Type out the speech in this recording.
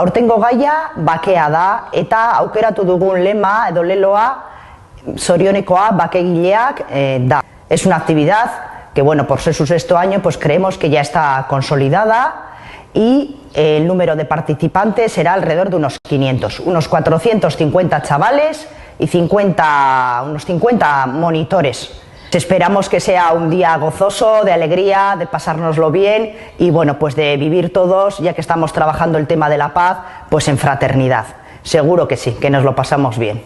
Aurtengo gaia bakea da eta aukeratu dugun lema edo leloa zorionekoa bakegileak da. Es una actividad que, bueno, por ser su sexto año, pues creemos que ya está consolidada y el número de participantes será alrededor de unos 500, unos 450 chavales y unos 50 monitores. Esperamos que sea un día gozoso, de alegría, de pasárnoslo bien y, bueno, pues de vivir todos, ya que estamos trabajando el tema de la paz, pues en fraternidad. Seguro que sí, que nos lo pasamos bien.